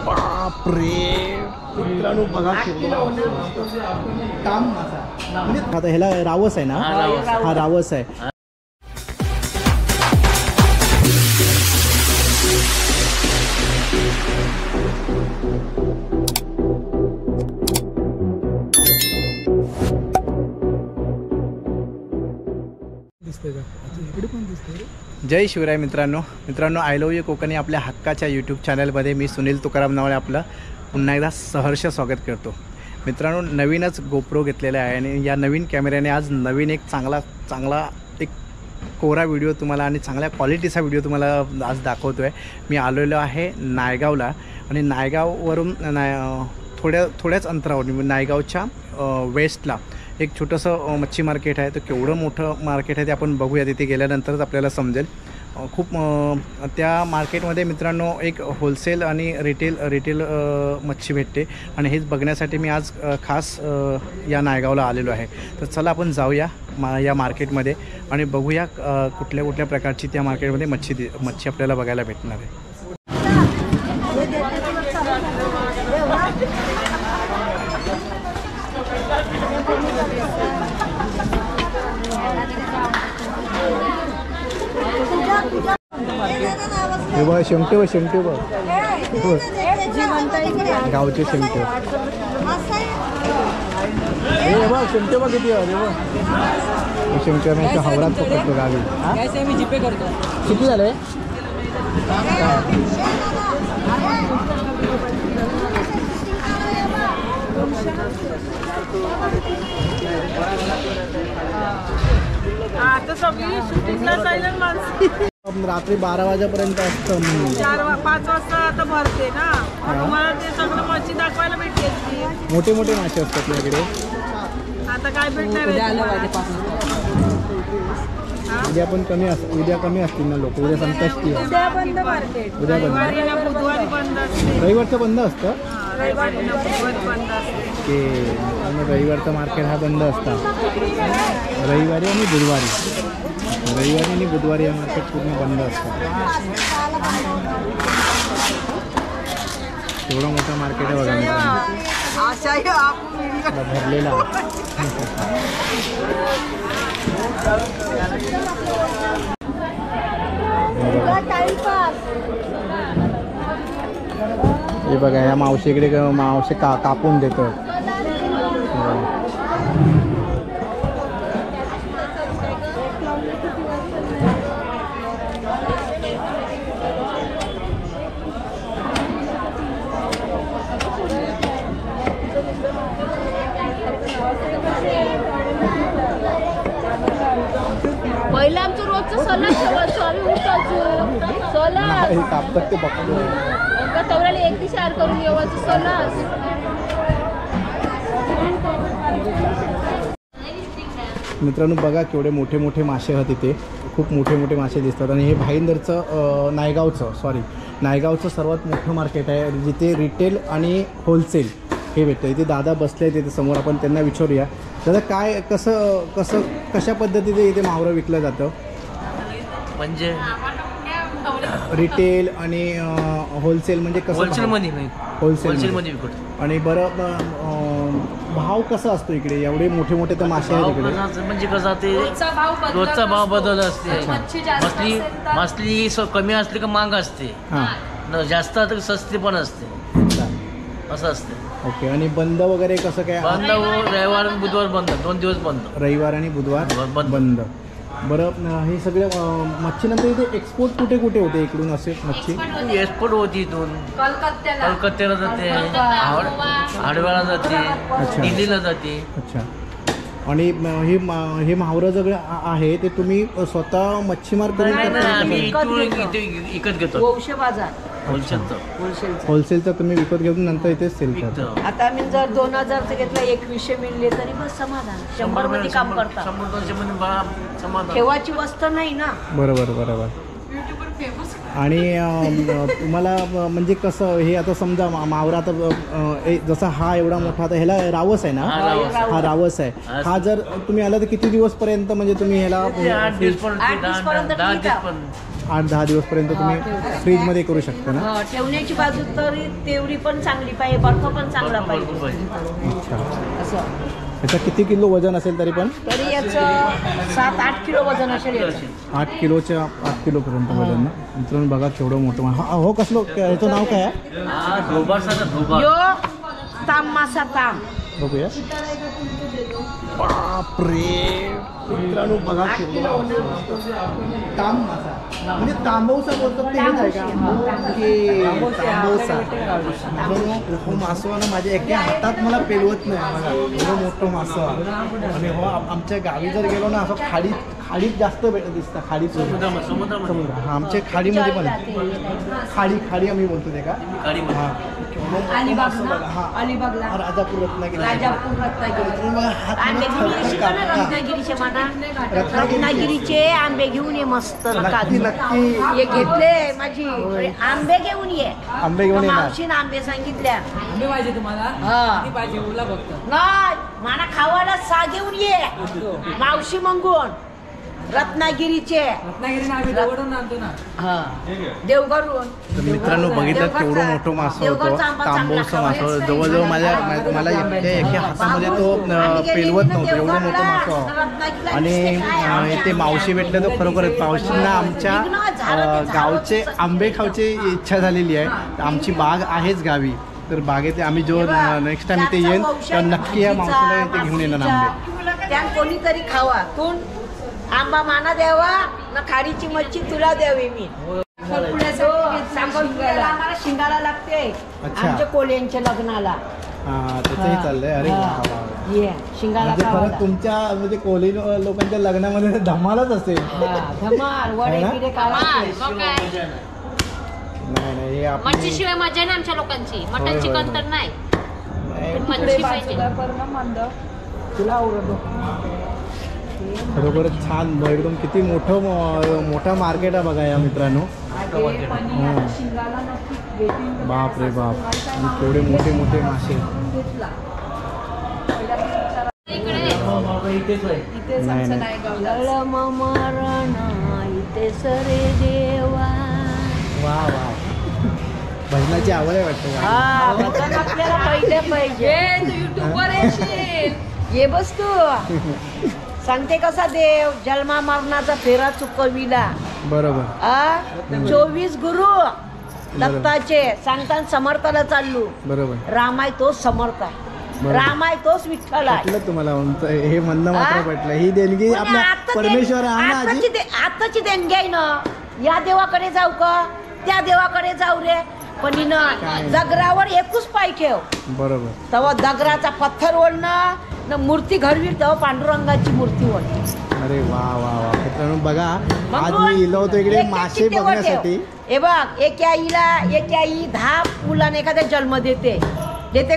बापरे मित्रांनो बघा आता ह्याला रावस आहे ना? हा रावस आहे. जय शिवराय मित्रांनो आय लव्ह यू कोकणी आपल्या हक्काच्या यूट्यूब चॅनलमध्ये मी सुनील तुकाराम नावळे आपलं पुन्हा एकदा सहर्ष स्वागत करतो. मित्रांनो नवीनच गोप्रो घेतलेला आहे आणि या नवीन कॅमेऱ्याने आज नवीन एक चांगला एक कोरा व्हिडिओ तुम्हाला आणि चांगल्या क्वालिटीचा व्हिडिओ तुम्हाला आज दाखवतो आहे. मी आलेलो आहे नायगावला आणि नायगाववरून थोड्याच अंतरावर नायगावच्या वेस्टला एक छोटंसं मच्छी मार्केट आहे. तर केवढं मोठं मार्केट आहे ते आपण बघूया. तिथे गेल्यानंतरच आपल्याला समजेल. खूप त्या मार्केटमध्ये मित्रांनो एक होलसेल आणि रिटेल मच्छी भेटते आणि हेच बघण्यासाठी मी आज खास या नायगावला आलेलो आहे. तर चला आपण जाऊया या मार्केटमध्ये आणि बघूया कुठल्या प्रकारची त्या मार्केटमध्ये मच्छी आपल्याला बघायला भेटणार आहे. हे बघ शेमटे बघ गावचे शेमटे. हे बघ शेमटे बघ किती आहे बघ शेमटे आम्ही हावरात पकडतो गावी. मी जीपे करतो. किती झाले? आता सगळी शूटिंगला जायला माणसं रात्री 12 वाजेपर्यंत असतं. 4-5 वाजता आता भरते ना. तुम्हाला ते सगळं मच्छी दाखवायला भेटते. मोठे मासे असतात आपल्याकडे. आता काय भेटणार उद्या पण उद्या कमी असतील ना लोक. उद्या संकष्टी आहे. उद्या बंद मार्केट. उद्या बंद. बुधवारी बंद असते. रविवारचं बंद असतं. रविवारी बंद असते. ते रविवारचं मार्केट हा बंद असतं. रविवारी आणि बुधवारी हे मार्केट पूर्ण बंद असतं. एवढं मोठं मार्केट आहे बघा भरलेला. हे बघा या मावशीकडे मावशी कापून देतो. पहिलं आमचं रोजचं सलाद ठेवायचो आम्ही उठायचो. सलाद कापतात ते बघतो. तवराला एक दिवशी आर करून येवायचं सलाद. मित्रांनो बघा केवढे मोठे मासे आहेत तिथे. खूप मोठे मासे दिसतात आणि हे भाईंदरचं नायगावचं सर्वात मोठं मार्केट आहे जिथे रिटेल आणि होलसेल हे भेटतं. इथे दादा बसले तिथे समोर. आपण त्यांना विचारूया दादा काय कशा पद्धतीने इथे मावरं विकलं जातं? म्हणजे रिटेल आणि होलसेल म्हणजे कसं? होलसेलमध्ये विकतो. आणि बरं भाव कसा असतो इकडे? एवढे मोठे तर मासे आहेत इकडे. म्हणजे कसं ते रोजचा भाव बदल असते. मासली कमी असली का महाग असते. जास्त तर स्वस्त पण असते. असं असते. ओके. आणि बंद वगैरे कसं काय? बंद रविवार आणि बुधवार बंद. 2 दिवस बंद. रविवार आणि बुधवार बंद. बरं हे सगळं मच्छीनंतर इथे एक्सपोर्ट कुठे होते इकडून असे मच्छी? एक्सपोर्ट होती इथून कलकत्त्याला जाते, हाडव्याला जाते, दिल्लीला जाते. अच्छा. आणि हे मावरं सगळं आहे ते तुम्ही स्वतः मच्छीमार करून विकत घेतो. होलसेलचं तुम्ही विकत घेऊन नंतर इथे सेल करता. आता आम्ही जर 2000चं घेतलं 2100 मिळले तरी बस समाधान. 100 मध्ये काम करतात. 100-200 मध्ये ठेवाची वस्त नाही ना. बरोबर. आणि तुम्हाला म्हणजे कसं हे आता समजा मावरा आता जसा हा एवढा मोठा आता ह्याला रावस आहे ना? हा रावस आहे. हा जर तुम्ही आला तर किती दिवस पर्यंत म्हणजे तुम्ही ह्याला? 8-10 दिवसपर्यंत तुम्ही फ्रीजमध्ये करू शकता ना. ठेवण्याची बाजू तरी तेवढी पण चांगली पाहिजे, बर्फ पण चांगला पाहिजे. अच्छा, असं याचं किती किलो वजन असेल तरी पण? तरी याचं 7-8 किलो वजन असेल याचं. 8 किलोपर्यंत वजन ना. मित्रांनो बघा केवढं मोठं. हो कसलं याचं नाव काय आहे? यो ताम मासा ताम. बघूया. बापरे मित्रांनो बघा ताम मासा म्हणजे तांबवसा बोलतात ते हेच आहे का? तांबवसा. हो मासो ना माझ्या एका हातात मला पेलवत नाही मला एवढं मोठं मासं. आणि हो आमच्या गावी जर गेलो ना असं खाडीत जास्त दिसतं. खाडीत समुद्र हा आमच्या खाडीमध्ये पण खाडी आम्ही बोलतो ते का. हां अलिबागला राजापूर रत्नागिरी. रत्नागिरीचे आंबे घेऊन ये मस्त. नक्की हे घेतले माझी आंबे घेऊन ये. आंबे घेऊन येणार. मावशीने आंबे सांगितल्या. आंबे पाहिजे तुम्हाला? पाहिजे बोला फक्त. नाही मला खावायला सा घेऊन ये मावशी मंगून. रत्नागिरीचे देवघरून आणतो ना. देवघरून. तर मित्रांनो बघितलं केवढं मोठं मासं होतं. तांबवचं मासं जवळजवळ मला एका हातामध्ये तो पेलवत नव्हतं एवढं मोठं मासं. आणि ते मावशी भेटलं तर खरोखरच मावशींना आमच्या गावचे आंबे खायची इच्छा झालेली आहे. आमची बाग आहेच गावी. तर बागेत आम्ही जो नेक्स्ट टाइम इथे येईन तेव्हा नक्की या मावशीला इथे घेऊन येणार आंबे. त्या कोणीतरी खावा. तू आंबा माना द्यावा ना खाडीची मच्छी तुला द्यावी मी. आम्हाला शिंगाला लागते आमच्या कोल्यांच्या लग्नाला. त्याचंही चाललंय. अरे ये शिंगाला म्हणजे खरं तुमच्या म्हणजे कोळी लोकांच्या लग्नामध्ये धमालच असेल. धमाल वडे बिडे नाही हे मच्छीशिवाय मजा नाही आमच्या लोकांची. मटन चिकन तर नाही, मच्छी पाहिजे. तुला आवडतो. खरोखरच छान एकदम. किती मोठा मार्केट आहे बघा या मित्रांनो. बाप रे बाप केवढे मोठे मासे. वा वा भजनाची आवड आहे वाटतं. आपल्याला पहिले पाहिजे. ये बस तू सांगते कसा देव जन्मा मरणाचा फेरा चुकविला. बरोबर. 24 गुरु दत्ताचे सांगताना समर्थाला चाललो. बरोबर. रामाय तोच समर्थ आहे. रामाय तोच विठ्ठल आहे. पटलं तुम्हाला हे म्हणणं मात्र पटलं. ही देणगी आपल्या परमेश्वर आताची देणगी आहे ना. या देवाकडे जाऊ का त्या देवाकडे जाऊ रे पण दगरावर एकूच पाय ठेव. बरोबर. तेव्हा दगराचा पत्थर ओढणं न मूर्ती घडवील तेव्हा पांडुरंगाची मूर्ती ओढली. अरे वा वा वा मित्रांनो बघा आज मी इलो होतो इकडे मासे बघण्यासाठी. हे बघ एका आईला 10 मुलांना एखादा जन्म देते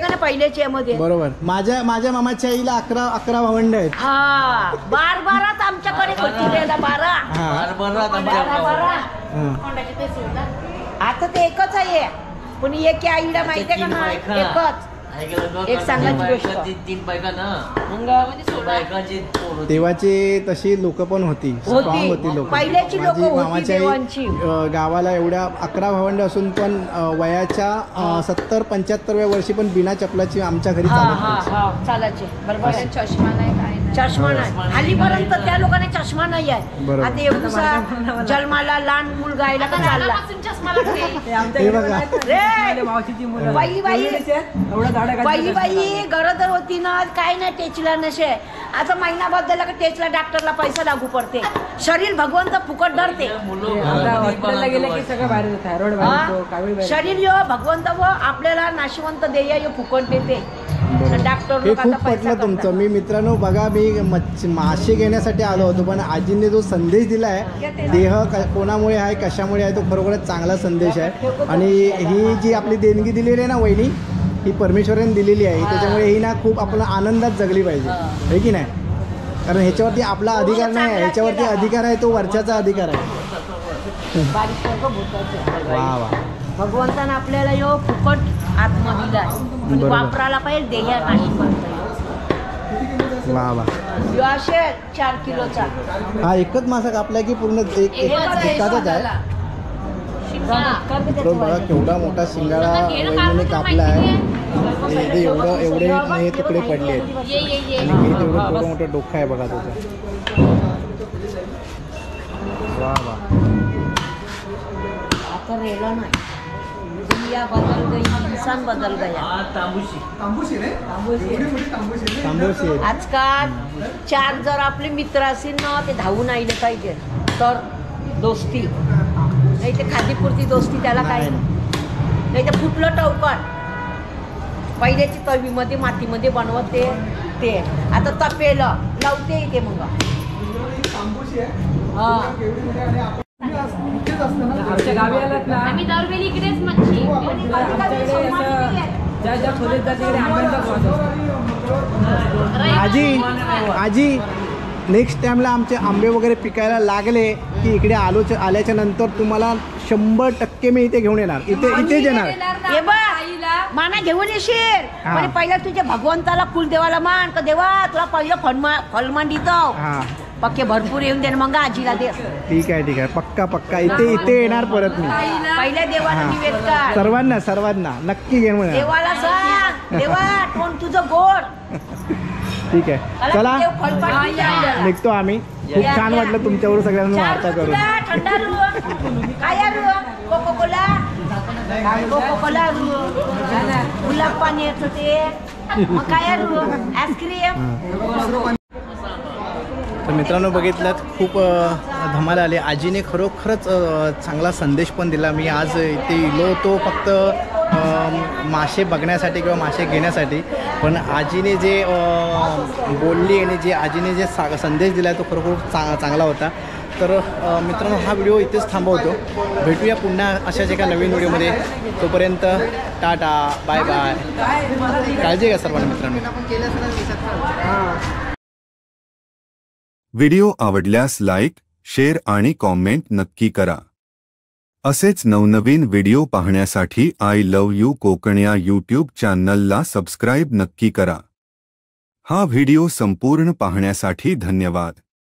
का ना पहिल्याच्या यामध्ये. बरोबर. माझ्या मामाच्या आईला 11 भावंड आहेत. हा 12 आमच्याकडे होती. 12 आता ते एकच आहे पण एका आईला माहितीये का ना एकच. एक सांगायची गोष्ट. तेव्हाची तशी लोक पण होती. स्ट्रॉंग होती लोक. पहिल्याची लोक मामाच्या गावाला एवढ्या 11 भावंड असून पण वयाच्या 70-75व्या वर्षी पण बिना चपलाची आमच्या घरी चालायचे. बरोबर. चष्मा नाही खालीपर्यंत त्या लोकांना चष्मा नाही आहे. आता एवढा जन्माला लहान मुलगा आयला का चालला. पहिली बाई गरोदर होती ना काय नाही टेचला नसे. आता महिना बदलला का टेचला डॉक्टरला पैसा लागू पडते. शरीर भगवंत फुकट धरते. शरीर यो भगवंत व आपल्याला नाशिवंत देय यो फुकट देते. डॉक्टर हे खूप पटलं तुमचं. मी मित्रांनो बघा मी मासे घेण्यासाठी आलो होतो पण आजींनी जो संदेश दिला आहे देह कोणामुळे आहे कशामुळे आहे तो खरोखरच चांगला संदेश आहे. आणि ही जी आपली देणगी दिलेली आहे ना वहिनी ही परमेश्वराने दिलेली आहे. त्याच्यामुळे ही ना खूप आपण आनंदात जगली पाहिजे हे की नाही. कारण ह्याच्यावरती आपला अधिकार नाही आहे. ह्याच्यावरती अधिकार आहे तो वरच्याचा अधिकार आहे. वा वा. भगवंताने आपल्याला यो फुकट आत्मा दिलाय. वापरायला पाहिजे देह नाही. वा वा. ह्यो असेल 4 किलोचा. हा एकच मासा कापलाय की पूर्ण एकाचाच आहे? तर बघा केवढा मोठा शिंगाडा वहिनीने कापला आहे. हे एवढे हे तुकडे पडले आहेत आणि हे तेवढं थोडं मोठं डोकं आहे बघा त्याचं. वा वा. आता रेला नाही, दुनिया बदल गई, इंसान बदल गया. तांबूशी आहे. आजकाल 4 जर आपले मित्र असतील ना ते धावून आले पाहिजे तर दोस्ती, नाही ते खादीपुरती दोस्ती त्याला काय नाही. ते फुटलं टवकन पहिल्याची तवीमध्ये मातीमध्ये बनवते ते आता तपेलं लावते इथे मग. आमच्या गावी आलात ना, आम्ही दरवेळी इकडेच मच्छी. ज्या खोलीत जाते तिकडे आंब्यांचा वास असतो. आजी नेक्स्ट टाइमला आमचे आंबे वगैरे पिकायला लागले की इकडे आल्याच्या नंतर तुम्हाला 100% मी इथे घेऊन येणार. इथेच येणार. हे बघ माना घेऊन येशील पण पहिला तुझ्या भगवंताला कुलदेवाला मान का देवा तुला पहिलं फलमान देतो. हा पक्के भरपूर येऊन दे मग आजीला दे. ठीक आहे पक्का इथे येणार परत मी. पहिल्या देवाला निवेद कर. सर्वांना नक्की घेऊन येणार. देवाला सांग देवा कोण तुझं गोड. ठीक आहे चला निघतो आम्ही. खूप छान वाटलं तुमच्यावर सगळ्यांना वार्ता करून. थंडा रू काय रू कोकोकोला गुलाब पाणी येतं ते मग काय रू आईस्क्रीम. तर मित्रांनो बघितलं खूप धमाल आली. आजीने खरोखरच चांगला संदेश पण दिला. मी आज इथे इलो होतो फक्त मासे बघण्यासाठी किंवा मासे घेण्यासाठी, पण आजीने जे बोलली आणि जे आजीने जे संदेश दिला तो खरोखर चांगला होता. तर मित्रांनो हा व्हिडिओ इथेच थांबवतो. भेटूया पुन्हा अशाच एका नवीन व्हिडिओमध्ये. तोपर्यंत टाटा बाय बाय. काळजी घ्या सर्वांना मित्रांनो. व्हिडिओ आवडल्यास लाईक, शेअर आणि कॉमेंट नक्की करा. असेच नवनवीन व्हिडिओ पाहण्यासाठी आय लव्ह यू कोकण या यूट्यूब चॅनलला सबस्क्राईब नक्की करा. हा व्हिडिओ संपूर्ण पाहण्यासाठी धन्यवाद.